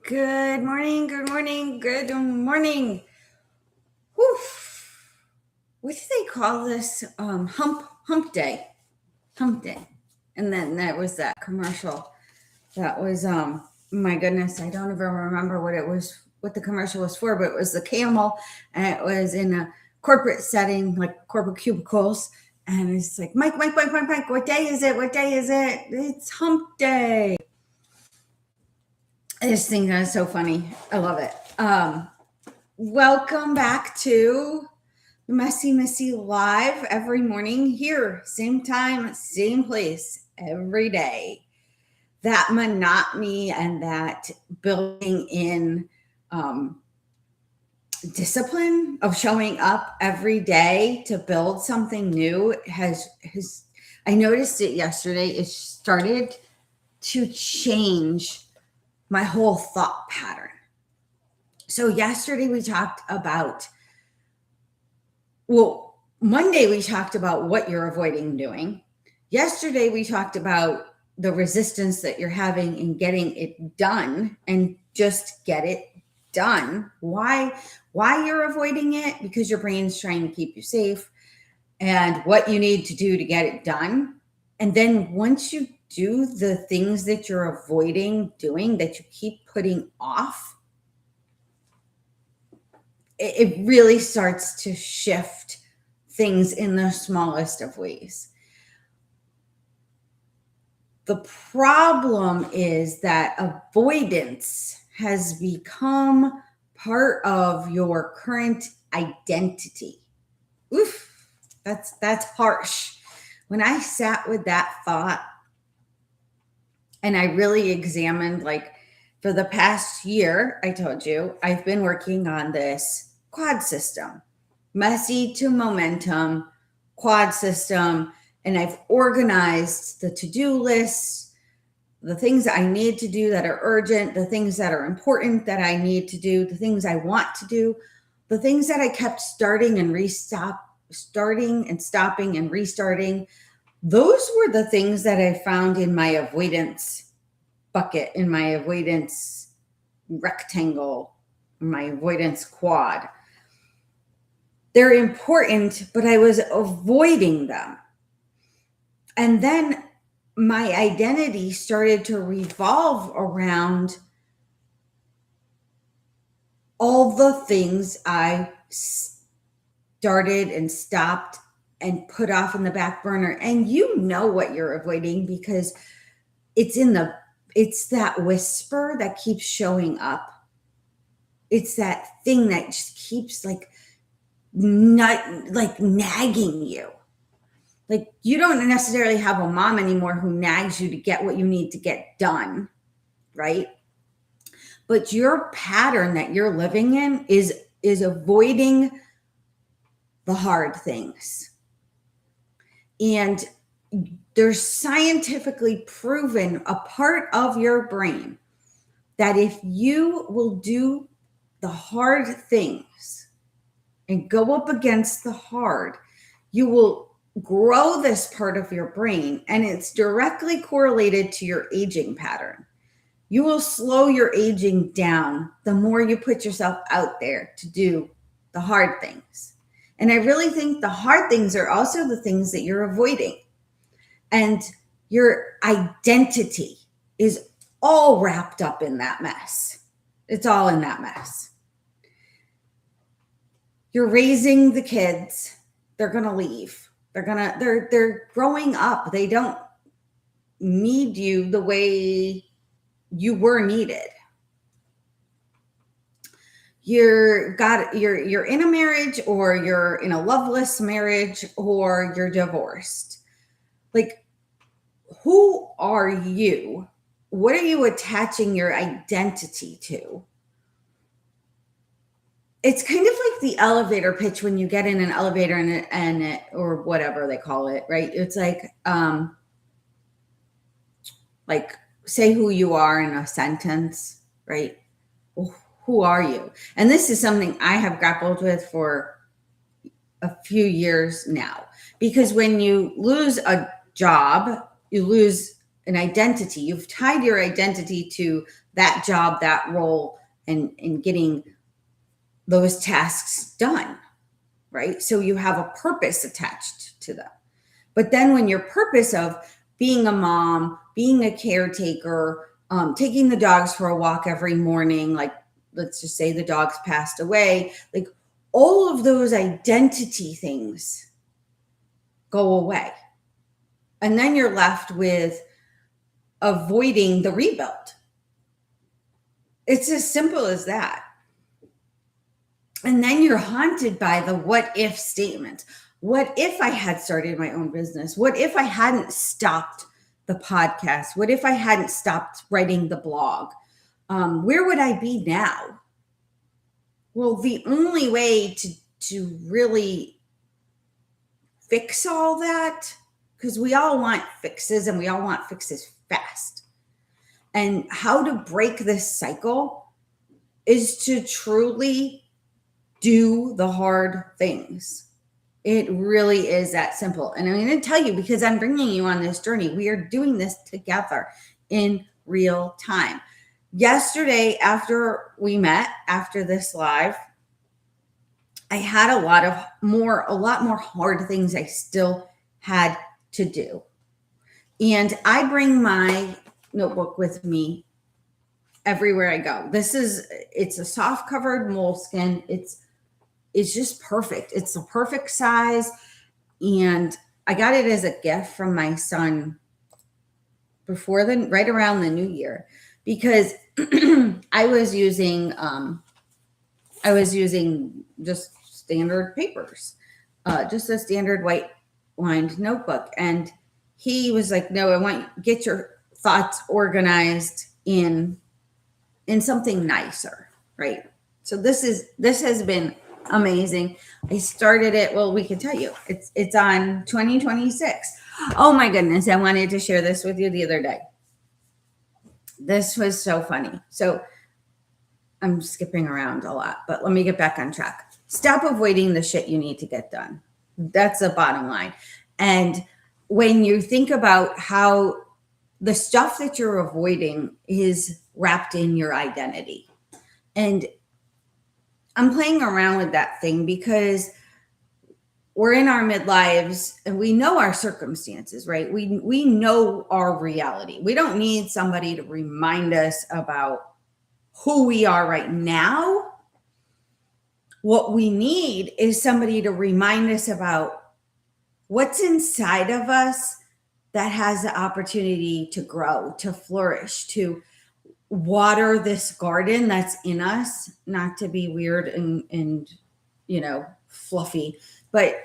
Good morning, good morning, good morning. Whew. What do they call this? Hump day. Hump day. And then that was that commercial. That was my goodness, I don't even remember what the commercial was for, but it was the camel and it was in a corporate setting, like corporate cubicles. And it's like, Mike, what day is it? What day is it? It's hump day. I just think that's so funny. I love it. Welcome back to Messy Missy Live every morning here, same time, same place, every day. That monotony and that building in discipline of showing up every day to build something new has I noticed it yesterday. It started to change my whole thought pattern. So yesterday we talked about, Monday we talked about what you're avoiding doing. Yesterday we talked about the resistance that you're having in getting it done and just get it done. Why you're avoiding it? Because your brain's trying to keep you safe, and what you need to do to get it done. And then once you do the things that you're avoiding doing, that you keep putting off, it really starts to shift things in the smallest of ways. The problem is that avoidance has become part of your current identity. Oof, that's harsh. When I sat with that thought and I really examined, like, for the past year, I told you, I've been working on this quad system, messy to momentum quad system. And I've organized the to-do lists, the things that I need to do that are urgent, the things that are important that I need to do, the things I want to do, the things that I kept starting and stopping and restarting. Those were the things that I found in my avoidance bucket, in my avoidance rectangle, my avoidance quad. They're important, but I was avoiding them. And then my identity started to revolve around all the things I started and stopped and put off in the back burner. And you know what you're avoiding, because it's that whisper that keeps showing up. It's that thing that just keeps nagging you. Like, you don't necessarily have a mom anymore who nags you to get what you need to get done, right? But your pattern that you're living in is avoiding the hard things. And there's scientifically proven a part of your brain that if you will do the hard things and go up against the hard, you will grow this part of your brain, and it's directly correlated to your aging pattern. You will slow your aging down the more you put yourself out there to do the hard things. And I really think the hard things are also the things that you're avoiding. And your identity is all wrapped up in that mess. It's all in that mess. You're raising the kids. They're going to leave. They're growing up. They don't need you the way you were needed. You're in a marriage, or you're in a loveless marriage, or you're divorced. Like, who are you? What are you attaching your identity to? It's kind of like the elevator pitch when you get in an elevator and or whatever they call it, right? It's like say who you are in a sentence, right? Who are you? And this is something I have grappled with for a few years now, because when you lose a job, you lose an identity. You've tied your identity to that job, that role, and getting those tasks done, right? So you have a purpose attached to them. But then when your purpose of being a mom, being a caretaker, taking the dogs for a walk every morning, like let's just say the dogs passed away, like all of those identity things go away. And then you're left with avoiding the rebuild. It's as simple as that. And then you're haunted by the what if statement. What if I had started my own business? What if I hadn't stopped the podcast? What if I hadn't stopped writing the blog? Where would I be now? Well, the only way to really fix all that, because we all want fixes and we all want fixes fast. And how to break this cycle is to truly do the hard things. It really is that simple. And I'm going to tell you, because I'm bringing you on this journey, we are doing this together in real time. Yesterday, after we met, after this live, I had a lot more hard things I still had to do. And I bring my notebook with me everywhere I go. It's a soft covered moleskin. It's just perfect. It's the perfect size. And I got it as a gift from my son right around the new year, because I was using just standard papers, just a standard white lined notebook. And he was like, no, I want you to get your thoughts organized in something nicer, right? So this has been amazing. I started it. Well, we can tell you it's on 2026. Oh my goodness. I wanted to share this with you the other day. This was so funny. So I'm skipping around a lot, but let me get back on track. Stop avoiding the shit you need to get done. That's the bottom line. And when you think about how the stuff that you're avoiding is wrapped in your identity, and I'm playing around with that thing because we're in our midlives and we know our circumstances, right? We know our reality. We don't need somebody to remind us about who we are right now. What we need is somebody to remind us about what's inside of us that has the opportunity to grow, to flourish, to water this garden that's in us, not to be weird and fluffy, but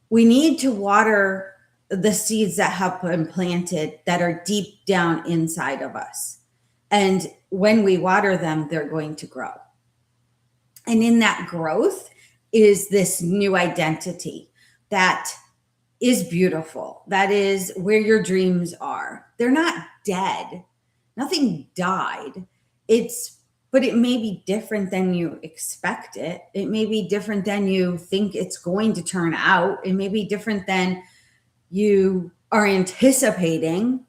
we need to water the seeds that have been planted that are deep down inside of us. And when we water them, they're going to grow. And in that growth is this new identity that is beautiful. That is where your dreams are. They're not dead. Nothing died. But it may be different than you expect it. It may be different than you think it's going to turn out. It may be different than you are anticipating.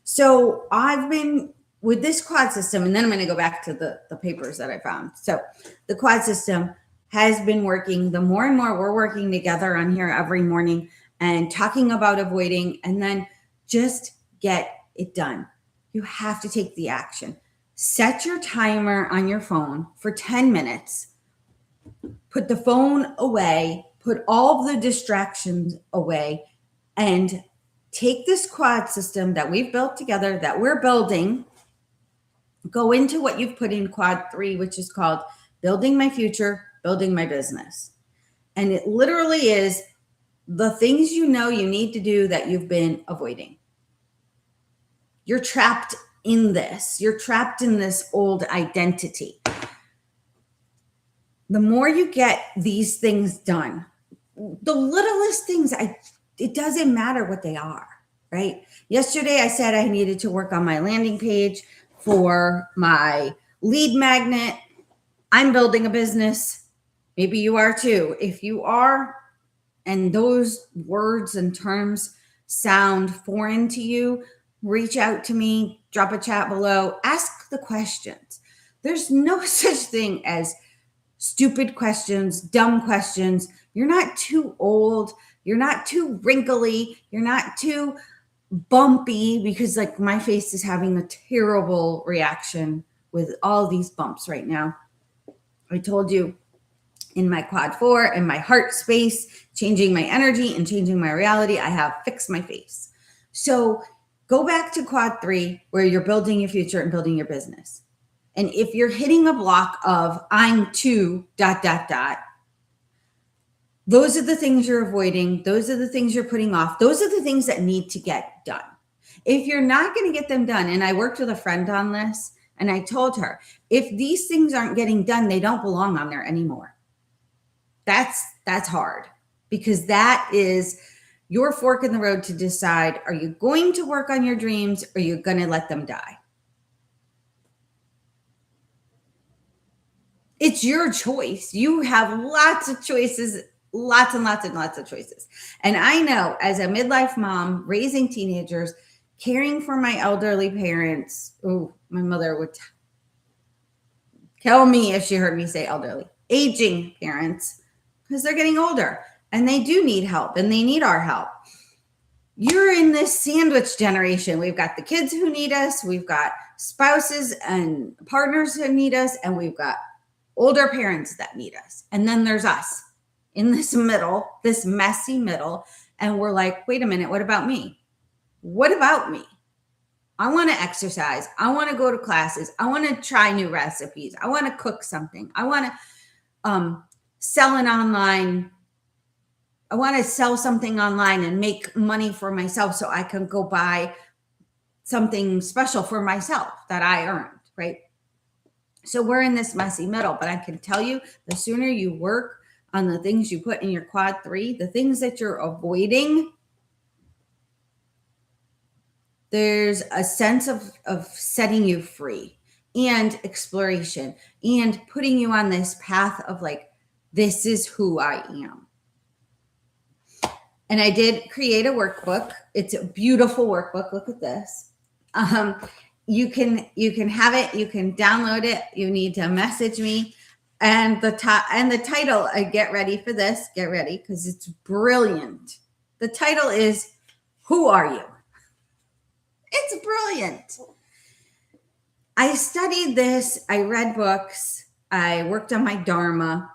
So I've been with this quad system, and then I'm going to go back to the papers that I found. So the quad system has been working. The more and more we're working together on here every morning and talking about avoiding, and then just get it done. You have to take the action. Set your timer on your phone for 10 minutes. Put the phone away. Put all of the distractions away. And take this quad system that we've built together, that we're building. Go into what you've put in quad 3, which is called Building My Future, Building My Business. And it literally is the things you know you need to do that you've been avoiding. You're trapped in this. You're trapped in this old identity. The more you get these things done, the littlest things, it doesn't matter what they are, right? Yesterday, I said I needed to work on my landing page for my lead magnet. I'm building a business. Maybe you are too. If you are, and those words and terms sound foreign to you, reach out to me, drop a chat below, ask the questions. There's no such thing as stupid questions, dumb questions. You're not too old. You're not too wrinkly. You're not too bumpy, because like my face is having a terrible reaction with all these bumps right now. I told you, in my quad 4 and my heart space, changing my energy and changing my reality, I have fixed my face. So go back to quad 3, where you're building your future and building your business. And if you're hitting a block of I'm too ... those are the things you're avoiding. Those are the things you're putting off. Those are the things that need to get done. If you're not going to get them done, and I worked with a friend on this, and I told her, if these things aren't getting done, they don't belong on there anymore. That's hard, because that is your fork in the road to decide, are you going to work on your dreams, or are you going to let them die? It's your choice. You have lots of choices, lots and lots and lots of choices. And I know, as a midlife mom, raising teenagers, caring for my elderly parents, oh, my mother would kill me if she heard me say elderly, aging parents, because they're getting older and they do need help and they need our help. You're in this sandwich generation. We've got the kids who need us. We've got spouses and partners who need us. And we've got older parents that need us. And then there's us in this middle, this messy middle. And we're like, wait a minute, what about me? What about me? I want to exercise. I want to go to classes. I want to try new recipes. I want to cook something. I want to sell an online. I want to sell something online and make money for myself so I can go buy something special for myself that I earned, right? So we're in this messy middle, but I can tell you, the sooner you work on the things you put in your quad 3, the things that you're avoiding, there's a sense of setting you free and exploration and putting you on this path of like, this is who I am. And I did create a workbook. It's a beautiful workbook. Look at this. You can have it. You can download it. You need to message me. And the title, get ready for this. Get ready, because it's brilliant. The title is, Who Are You? It's brilliant. I studied this. I read books. I worked on my Dharma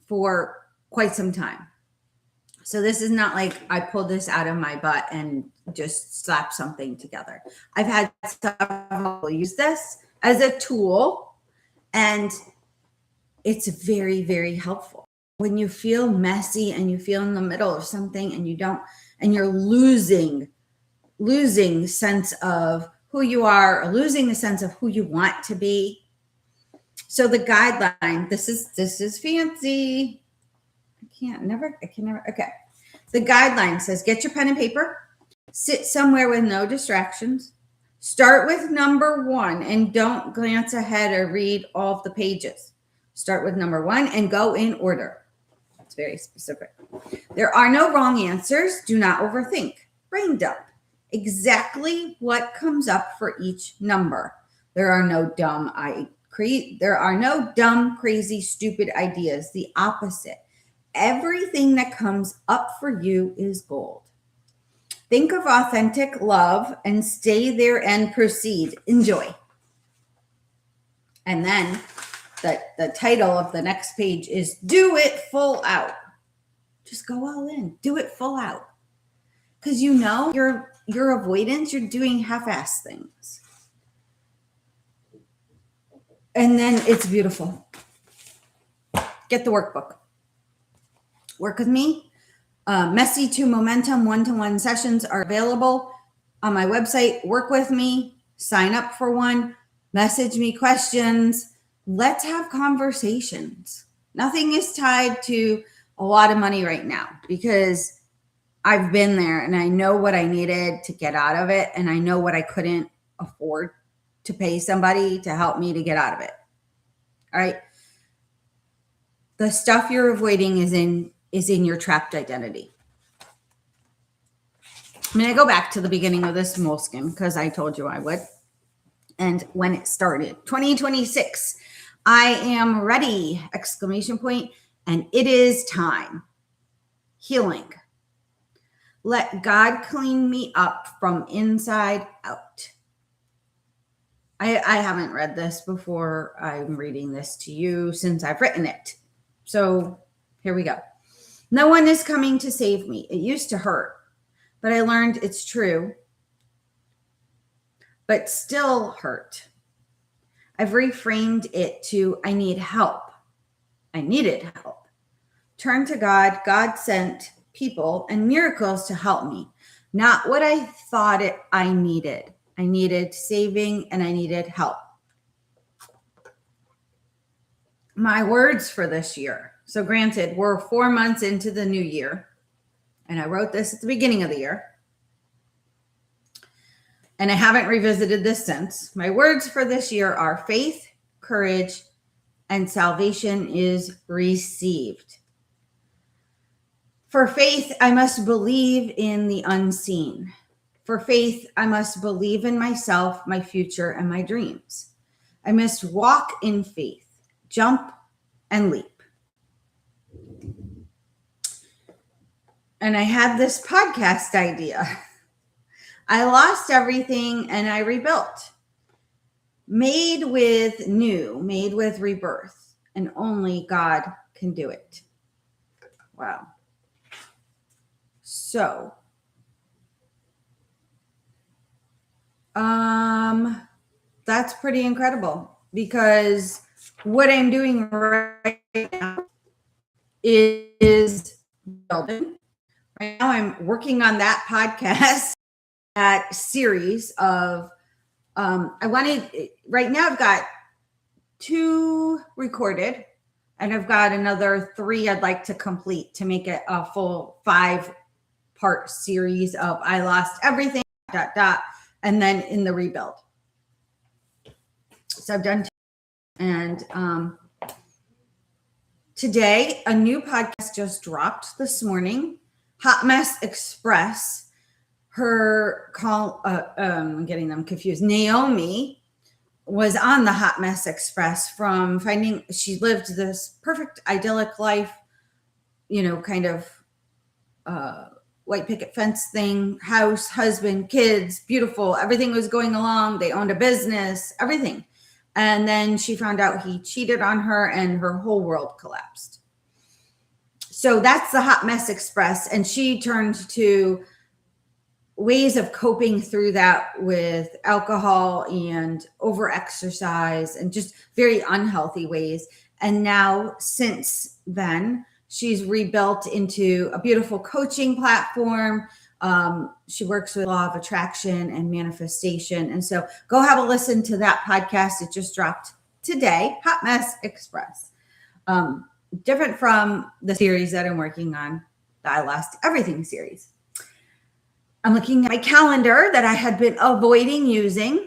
for quite some time. So this is not like I pulled this out of my butt and just slapped something together. I've had several use this as a tool, and it's very, very helpful. When you feel messy and you feel in the middle of something and you're losing sense of who you are, or losing the sense of who you want to be. So the guideline, this is fancy. I can never. Okay. The guideline says, get your pen and paper, sit somewhere with no distractions, start with number 1 and don't glance ahead or read all of the pages. Start with number 1 and go in order. It's very specific. There are no wrong answers. Do not overthink. Brain dump. Exactly what comes up for each number. There are no dumb, crazy, stupid ideas. The opposite. Everything that comes up for you is gold. Think of authentic love and stay there and proceed. Enjoy. And then the title of the next page is Do It Full Out. Just go all in. Do it full out. Because your avoidance, you're doing half-ass things. And then it's beautiful. Get the workbook. Work with me. Messy to Momentum one-to-one sessions are available on my website. Work with me. Sign up for one. Message me questions. Let's have conversations. Nothing is tied to a lot of money right now, because I've been there and I know what I needed to get out of it. And I know what I couldn't afford to pay somebody to help me to get out of it. All right. The stuff you're avoiding is in your trapped identity. I'm going to go back to the beginning of this moleskin because I told you I would. And when it started, 2026, I am ready, exclamation point, and it is time. Healing. Let God clean me up from inside out. I haven't read this before. I'm reading this to you since I've written it. So here we go. No one is coming to save me. It used to hurt, but I learned it's true, but still hurt. I've reframed it to I need help. I needed help. Turn to God. God sent people and miracles to help me. Not what I thought I needed. I needed saving and I needed help. My words for this year. So granted, we're 4 months into the new year. And I wrote this at the beginning of the year. And I haven't revisited this since. My words for this year are faith, courage, and salvation is received. For faith, I must believe in the unseen. For faith, I must believe in myself, my future, and my dreams. I must walk in faith, jump and leap. And I had this podcast idea. I lost everything and I rebuilt. Made with new, made with rebirth, and only God can do it. Wow. So, that's pretty incredible because what I'm doing right now is building. Right now I'm working on that podcast, that series of, right now I've got 2 recorded and I've got another 3 I'd like to complete to make it a full 5-part series of I lost everything, ... and then in the rebuild. So I've done 2. And today, a new podcast just dropped this morning. Hot Mess Express. Her call, I'm getting them confused. Naomi was on the Hot Mess Express from finding, she lived this perfect idyllic life, kind of white picket fence thing, house, husband, kids, beautiful. Everything was going along. They owned a business, everything. And then she found out he cheated on her and her whole world collapsed. So that's the Hot Mess Express. And she turned to ways of coping through that with alcohol and over-exercise and just very unhealthy ways. And now, since then, she's rebuilt into a beautiful coaching platform. She works with law of attraction and manifestation. And so go have a listen to that podcast. It just dropped today, Hot Mess Express. Different from the series that I'm working on, the I Lost Everything series. I'm looking at my calendar that I had been avoiding,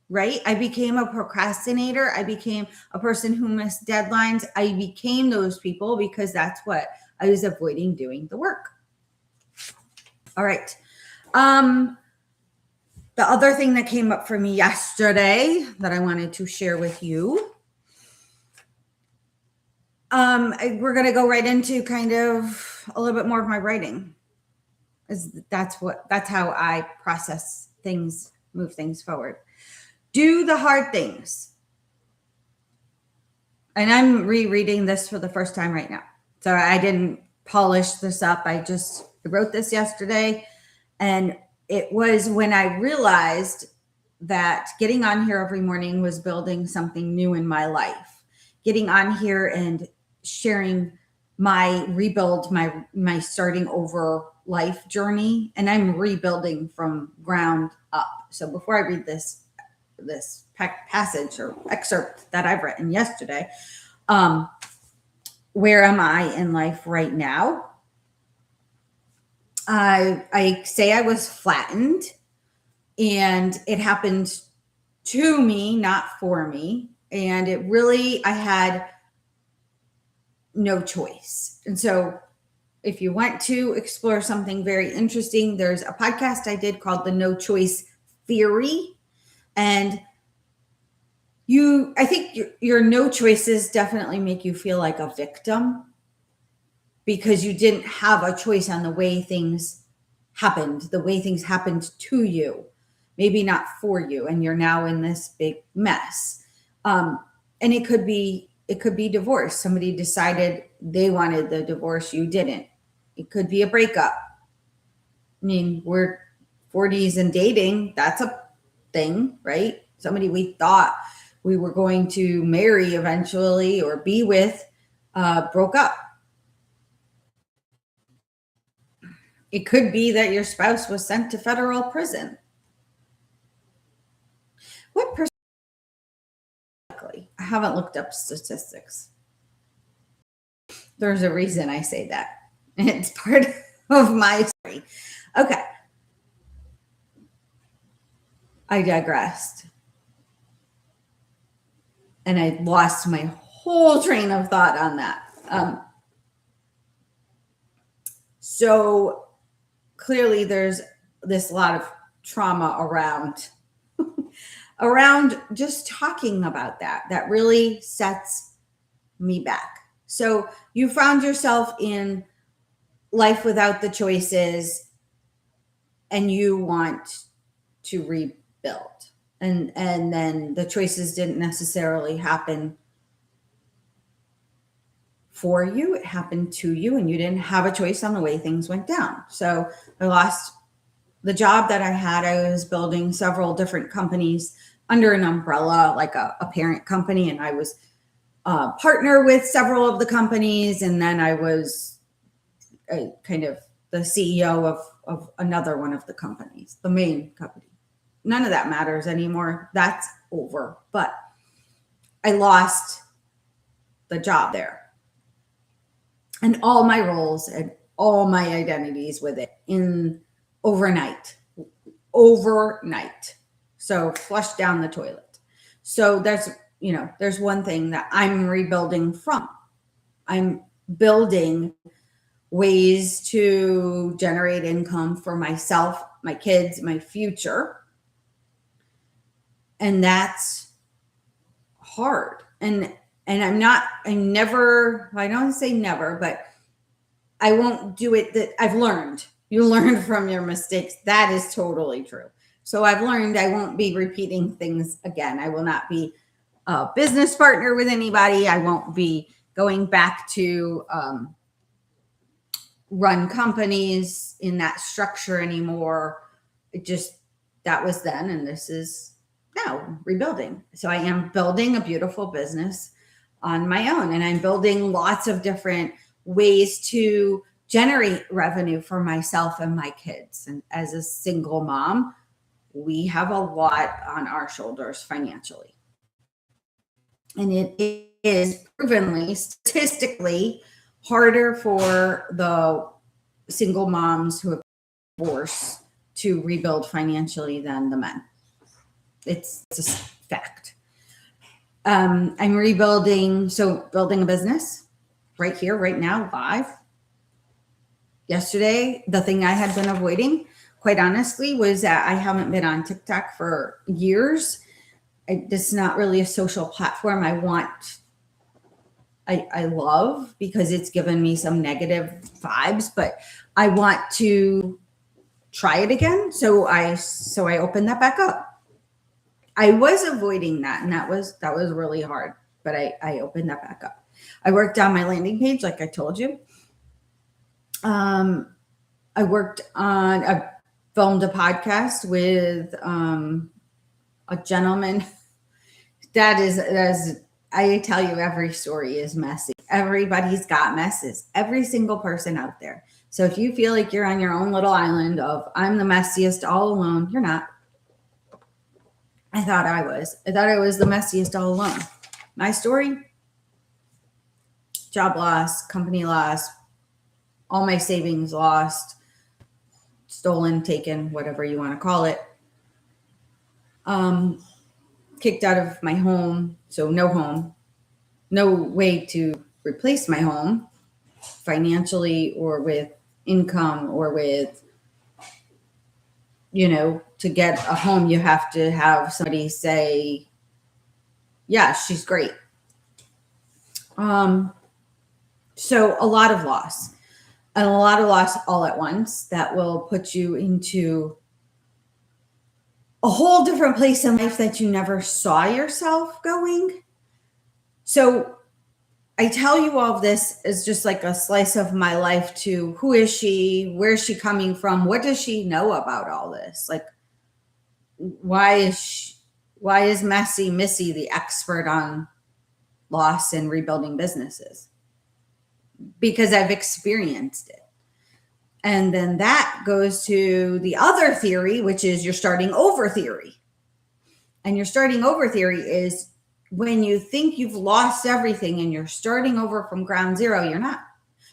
right? I became a procrastinator. I became a person who missed deadlines. I became those people because that's what I was avoiding doing the work. All right. The other thing that came up for me yesterday that I wanted to share with you. We're going to go right into kind of a little bit more of my writing. That's how I process things, move things forward. Do the hard things. And I'm rereading this for the first time right now. So I didn't polish this up. I wrote this yesterday. And it was when I realized that getting on here every morning was building something new in my life. Getting on here and sharing my rebuild, my starting over life journey. And I'm rebuilding from ground up. So before I read this passage or excerpt that I've written yesterday, where am I in life right now? I say I was flattened, and it happened to me, not for me. And I had no choice. And so if you want to explore something very interesting, there's a podcast I did called The No Choice Theory. And I think your no choices definitely make you feel like a victim because you didn't have a choice on the way things happened, the way things happened to you, maybe not for you, and you're now in this big mess. And it could be divorce. Somebody decided they wanted the divorce, you didn't. It could be a breakup. I mean, we're 40s and dating, that's a thing, right? Somebody we thought we were going to marry eventually or be with broke up. It could be that your spouse was sent to federal prison. What percent? I haven't looked up statistics. There's a reason I say that. It's part of my story. Okay. I digressed. And I lost my whole train of thought on that. So clearly there's this lot of trauma around just talking about that really sets me back. So you found yourself in life without the choices and you want to rebuild. And then the choices didn't necessarily happen for you. It happened to you and you didn't have a choice on the way things went down. So I lost the job that I had. I was building several different companies under an umbrella, like a parent company. And I was a partner with several of the companies. And then I was kind of the CEO of another one of the companies, the main company. None of that matters anymore. That's over. But I lost the job there. And all my roles and all my identities with it in overnight. So flush down the toilet. So there's one thing that I'm rebuilding from. I'm building ways to generate income for myself, my kids, my future. And that's hard. And I don't say never, but I won't do it. That I've learned. You learn from your mistakes. That is totally true. So I've learned I won't be repeating things again. I will not be a business partner with anybody. I won't be going back to run companies in that structure anymore. That was then, and this is now rebuilding. So I am building a beautiful business on my own, and I'm building lots of different ways to generate revenue for myself and my kids. And as a single mom, we have a lot on our shoulders financially. And it is provenly, statistically, harder for the single moms who have divorced to rebuild financially than the men. It's a fact. I'm building a business right here, right now, live. Yesterday, the thing I had been avoiding, quite honestly, was that I haven't been on TikTok for years. It's not really a social platform I love because it's given me some negative vibes, but I want to try it again. So I opened that back up. I was avoiding that, and that was really hard, but I opened that back up. I worked on my landing page, like I told you. I filmed a podcast with a gentleman. That is, I tell you, every story is messy. Everybody's got messes. Every single person out there. So if you feel like you're on your own little island of I'm the messiest all alone, you're not. I thought I was the messiest all alone. My story: job loss, company loss, all my savings lost, stolen, taken, whatever you want to call it. Kicked out of my home. So no home, no way to replace my home. financially or with income or with, to get a home, you have to have somebody say, yeah, she's great. So a lot of loss, and a lot of loss all at once that will put you into a whole different place in life that you never saw yourself going. So I tell you all of this as just like a slice of my life to who is she? Where's she coming from? What does she know about all this? Like, why is Missy the expert on loss and rebuilding businesses? Because I've experienced it. And then that goes to the other theory, which is your starting over theory. And your starting over theory is when you think you've lost everything and you're starting over from ground zero, you're not.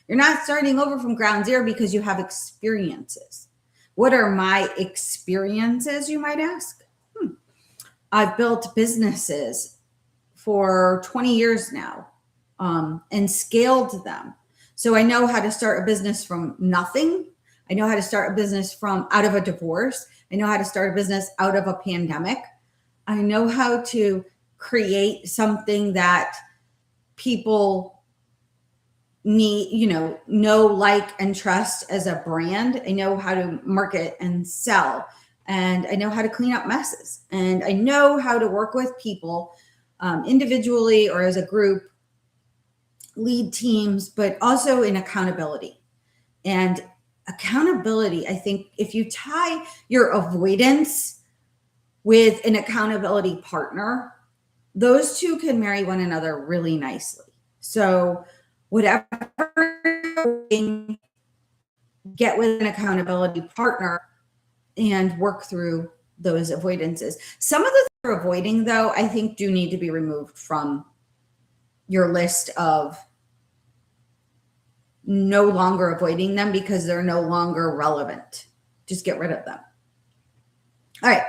You're not starting over from ground zero because you have experiences. What are my experiences, you might ask? I've built businesses for 20 years now and scaled them. So I know how to start a business from nothing. I know how to start a business from out of a divorce. I know how to start a business out of a pandemic. I know how to create something that people need, know, like, and trust as a brand. I know how to market and sell, and I know how to clean up messes, and I know how to work with people individually or as a group, lead teams, but also in accountability. And accountability, I think if you tie your avoidance with an accountability partner, those two can marry one another really nicely. So whatever, get with an accountability partner and work through those avoidances. Some of the things you're avoiding, though, I think do need to be removed from your list of no longer avoiding them because they're no longer relevant. Just get rid of them. All right,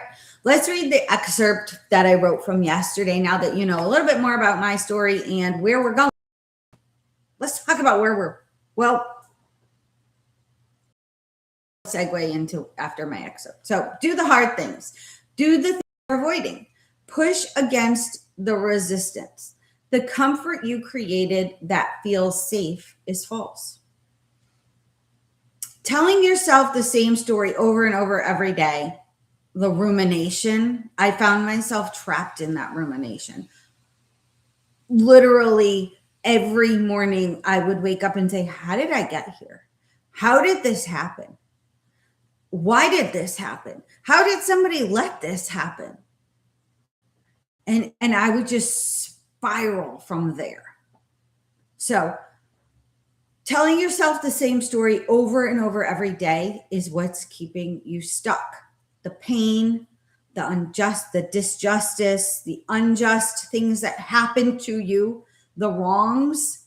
let's read the excerpt that I wrote from yesterday. Now that you know a little bit more about my story and where we're going, let's talk about segue into after my excerpt. So do the hard things. Do the things you're avoiding. Push against the resistance. The comfort you created that feels safe is false. Telling yourself the same story over and over every day, the rumination, I found myself trapped in that rumination. Literally every morning I would wake up and say, how did I get here? How did this happen? Why did this happen? How did somebody let this happen? And I would just spiral from there. So telling yourself the same story over and over every day is what's keeping you stuck. The pain, the disjustice, the unjust things that happen to you, the wrongs.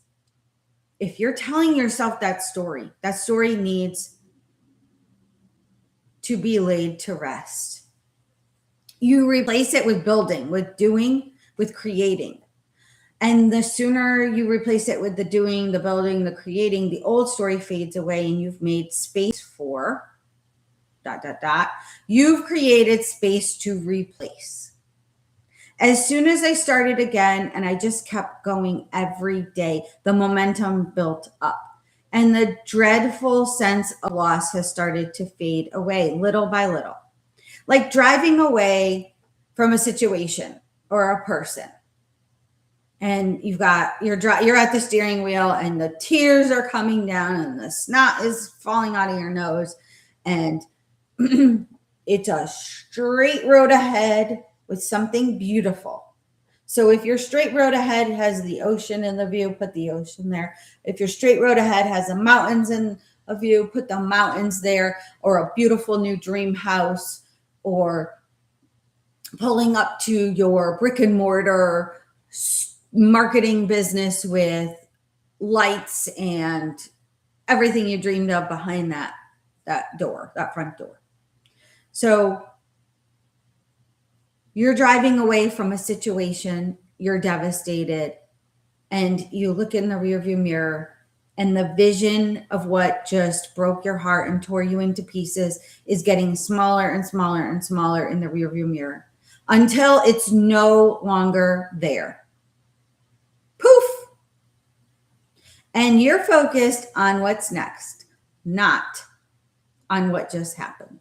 If you're telling yourself that story needs to be laid to rest. You replace it with building, with doing, with creating. And the sooner you replace it with the doing, the building, the creating, the old story fades away and you've made space for ... You've created space to replace. As soon as I started again and I just kept going every day, the momentum built up. And the dreadful sense of loss has started to fade away little by little. Like driving away from a situation or a person. And you're at the steering wheel and the tears are coming down and the snot is falling out of your nose. And it's a straight road ahead with something beautiful. So if your straight road ahead has the ocean in the view, put the ocean there. If your straight road ahead has the mountains in a view, put the mountains there, or a beautiful new dream house, or pulling up to your brick and mortar marketing business with lights and everything you dreamed of behind that front door. So you're driving away from a situation, you're devastated, and you look in the rearview mirror And the vision of what just broke your heart and tore you into pieces is getting smaller and smaller and smaller in the rearview mirror until it's no longer there. Poof. And you're focused on what's next, not on what just happened.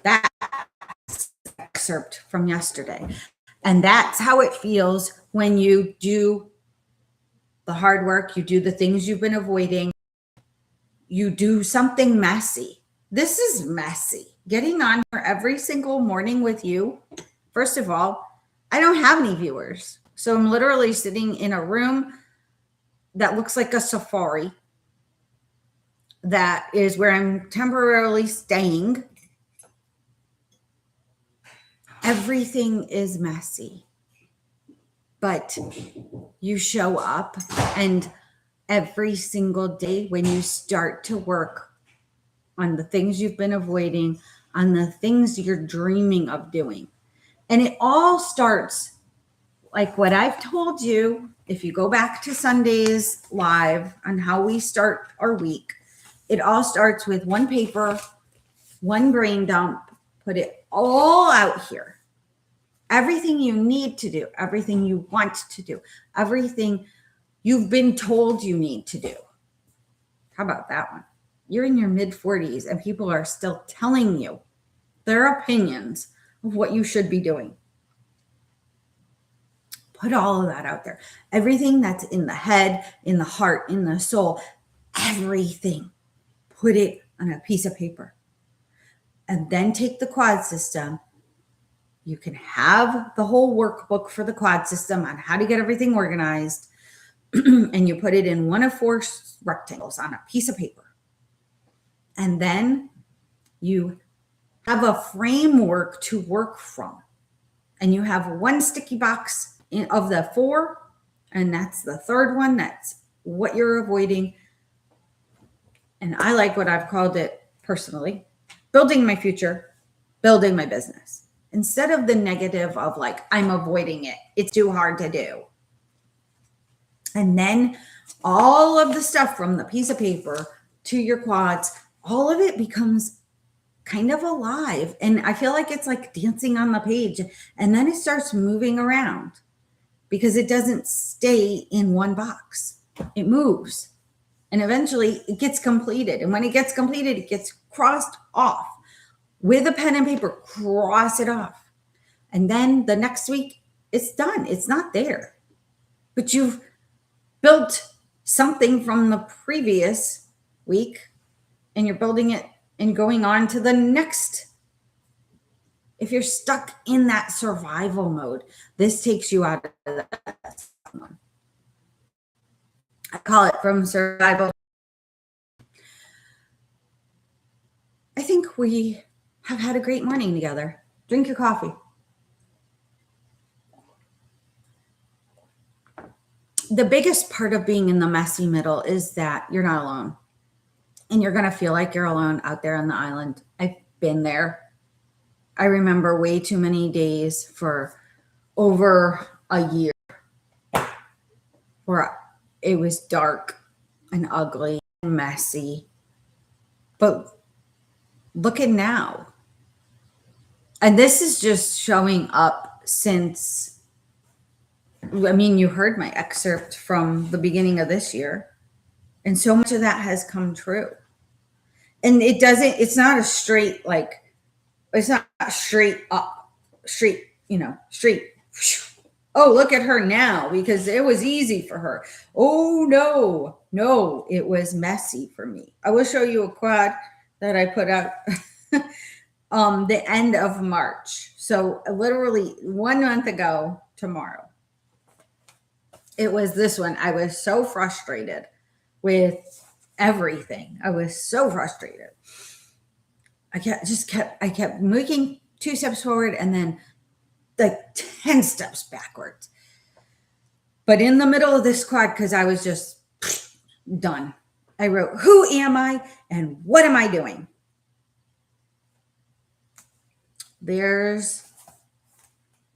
That's an excerpt from yesterday. And that's how it feels when you do the hard work, you do the things you've been avoiding, you do something messy. This is messy. Getting on here every single morning with you. First of all, I don't have any viewers. So I'm literally sitting in a room that looks like a safari. That is where I'm temporarily staying. Everything is messy. But you show up, and every single day when you start to work on the things you've been avoiding, on the things you're dreaming of doing. And it all starts like what I've told you. If you go back to Sunday's live on how we start our week, it all starts with one paper, one brain dump, put it all out here. Everything you need to do, everything you want to do, everything you've been told you need to do. How about that one? You're in your mid-40s and people are still telling you their opinions of what you should be doing. Put all of that out there. Everything that's in the head, in the heart, in the soul, everything. Put it on a piece of paper. And then take the quad system. You can have the whole workbook for the quad system on how to get everything organized. And you put it in one of 4 rectangles on a piece of paper. And then you have a framework to work from. And you have one sticky box of the 4. And that's the third one. That's what you're avoiding. And I like what I've called it personally, building my future, building my business. Instead of the negative of like, I'm avoiding it. It's too hard to do. And then all of the stuff from the piece of paper to your quads, all of it becomes kind of alive. And I feel like it's like dancing on the page. And then it starts moving around because it doesn't stay in one box. It moves. And eventually it gets completed. And when it gets completed, it gets crossed off. With a pen and paper, cross it off. And then the next week, it's done. It's not there. But you've built something from the previous week, and you're building it and going on to the next. If you're stuck in that survival mode, this takes you out of that. I call it from survival. I think we have had a great morning together. Drink your coffee. The biggest part of being in the messy middle is that you're not alone. And you're going to feel like you're alone out there on the island. I've been there. I remember way too many days for over a year where it was dark and ugly and messy. But look at now. And this is just showing up since, I mean, you heard my excerpt from the beginning of this year. And so much of that has come true. And it's not a straight, like, it's not straight up, straight. Oh, look at her now because it was easy for her. Oh, no, it was messy for me. I will show you a quad that I put out the end of March. So literally 1 month ago tomorrow. It was this one. I was so frustrated with everything. I was so frustrated. I kept moving 2 steps forward and then like 10 steps backwards. But in the middle of this quad, because I was just done, I wrote, who am I and what am I doing? There's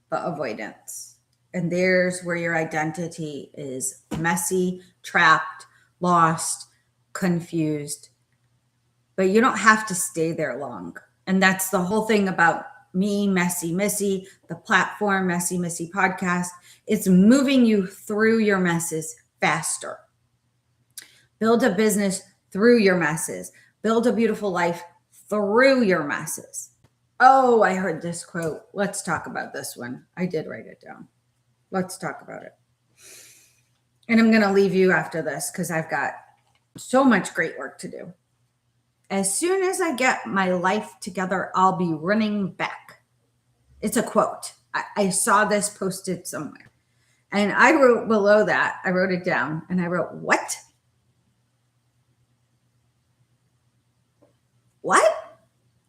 the avoidance. And there's where your identity is messy, trapped, lost, confused. But you don't have to stay there long. And that's the whole thing about me, Messy Missy, the platform, Messy Missy podcast. It's moving you through your messes faster. Build a business through your messes. Build a beautiful life through your messes. Oh, I heard this quote. Let's talk about this one. I did write it down. Let's talk about it. And I'm going to leave you after this because I've got so much great work to do. As soon as I get my life together, I'll be running back. It's a quote. I saw this posted somewhere. And I wrote below that, I wrote it down and I wrote, what? What?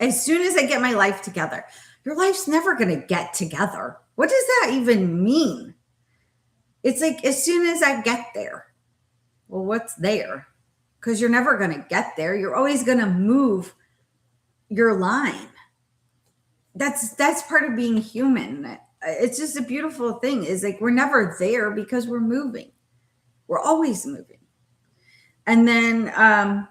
As soon as I get my life together. Your life's never going to get together. What does that even mean? It's like, as soon as I get there. Well, what's there? Because you're never going to get there. You're always going to move your line. That's part of being human. It's just a beautiful thing. Is like, we're never there because we're moving. We're always moving. And then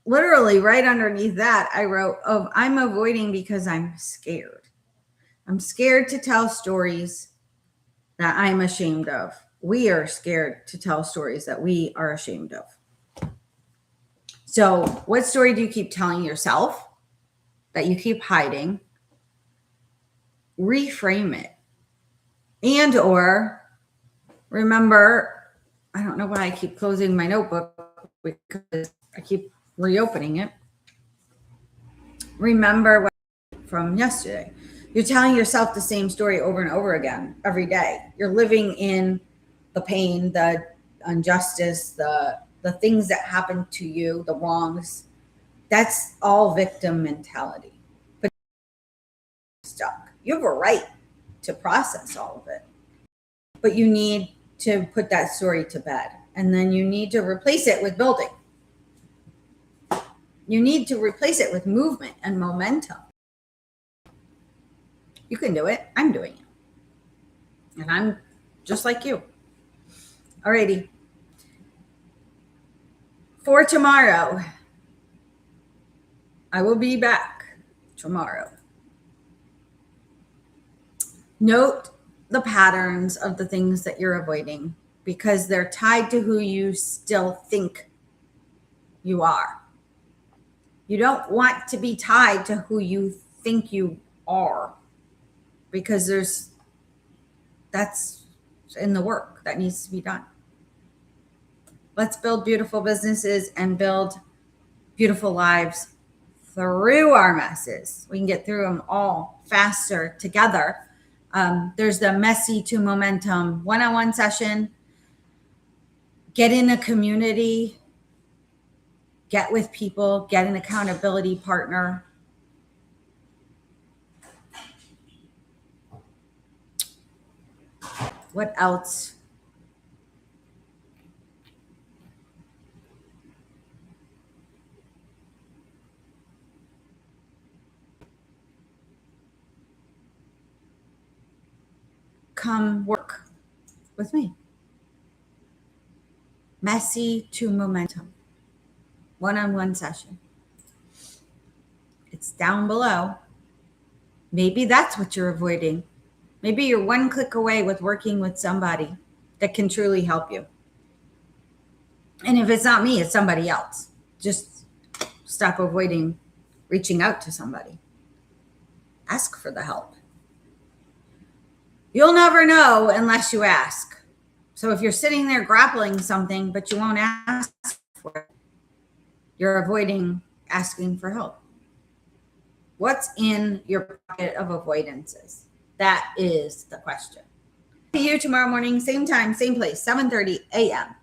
literally right underneath that, I wrote, oh, I'm avoiding because I'm scared. I'm scared to tell stories that I'm ashamed of. We are scared to tell stories that we are ashamed of. So what story do you keep telling yourself that you keep hiding? Reframe it. And or remember, I don't know why I keep closing my notebook because I keep reopening it. Remember what from yesterday. You're telling yourself the same story over and over again every day. You're living in the pain, the injustice, the things that happen to you, the wrongs. That's all victim mentality. But stuck. You have a right to process all of it. But you need to put that story to bed. And then you need to replace it with building. You need to replace it with movement and momentum. You can do it. I'm doing it. And I'm just like you. Alrighty. For tomorrow, I will be back tomorrow. Note the patterns of the things that you're avoiding because they're tied to who you still think you are. You don't want to be tied to who you think you are because that's in the work that needs to be done. Let's build beautiful businesses and build beautiful lives through our messes. We can get through them all faster together. There's the messy to momentum one-on-one session. Get in a community. Get with people. Get an accountability partner. What else? Come work with me. Messy to momentum. One-on-one session. It's down below. Maybe that's what you're avoiding. Maybe you're one click away with working with somebody that can truly help you. And if it's not me, it's somebody else. Just stop avoiding reaching out to somebody. Ask for the help. You'll never know unless you ask. So if you're sitting there grappling something, but you won't ask for it, you're avoiding asking for help. What's in your pocket of avoidances? That is the question. See you tomorrow morning, same time, same place, 7:30 a.m.